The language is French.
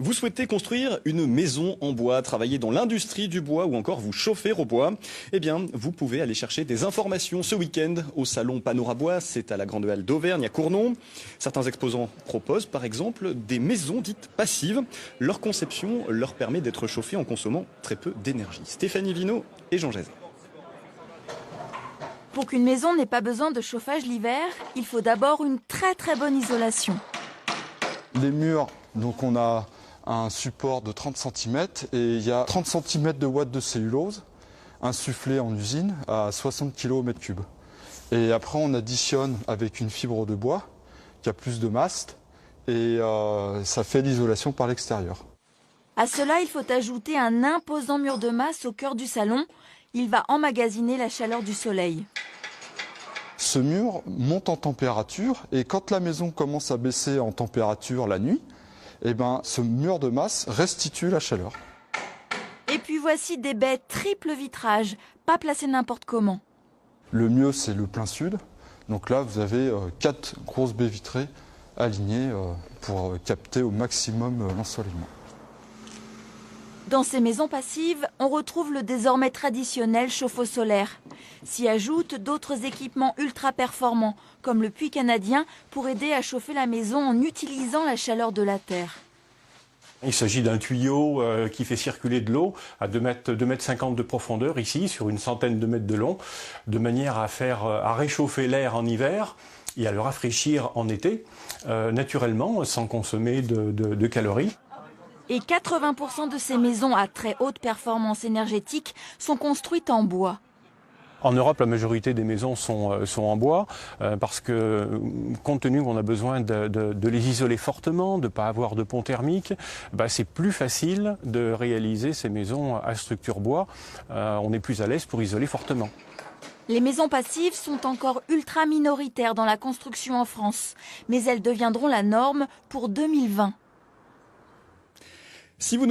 Vous souhaitez construire une maison en bois, travailler dans l'industrie du bois ou encore vous chauffer au bois? Eh bien, vous pouvez aller chercher des informations ce week-end au salon Panorabois, c'est à la Grande Halle d'Auvergne à Cournon. Certains exposants proposent par exemple des maisons dites passives. Leur conception leur permet d'être chauffées en consommant très peu d'énergie. Stéphanie Vino et Jean Gézin. Pour qu'une maison n'ait pas besoin de chauffage l'hiver, il faut d'abord une très bonne isolation. Les murs, donc on a un support de 30 cm et il y a 30 cm de ouate de cellulose insufflée en usine à 60 kg au mètre cube. Et après on additionne avec une fibre de bois qui a plus de masse et ça fait l'isolation par l'extérieur. À cela, il faut ajouter un imposant mur de masse au cœur du salon. Il va emmagasiner la chaleur du soleil. Ce mur monte en température et quand la maison commence à baisser en température la nuit, eh ben, ce mur de masse restitue la chaleur. Et puis voici des baies triple vitrage, pas placées n'importe comment. Le mieux, c'est le plein sud. Donc là, vous avez 4 grosses baies vitrées alignées pour capter au maximum l'ensoleillement. Dans ces maisons passives, on retrouve le désormais traditionnel chauffe-eau solaire. S'y ajoutent d'autres équipements ultra performants, comme le puits canadien, pour aider à chauffer la maison en utilisant la chaleur de la terre. Il s'agit d'un tuyau qui fait circuler de l'eau à 2,50 m de profondeur ici, sur une centaine de mètres de long, de manière à réchauffer l'air en hiver et à le rafraîchir en été, naturellement, sans consommer de calories. Et 80% de ces maisons à très haute performance énergétique sont construites en bois. En Europe, la majorité des maisons sont en bois parce que, compte tenu qu'on a besoin de les isoler fortement, de ne pas avoir de pont thermique, c'est plus facile de réaliser ces maisons à structure bois. On est plus à l'aise pour isoler fortement. Les maisons passives sont encore ultra minoritaires dans la construction en France, mais elles deviendront la norme pour 2020. Si vous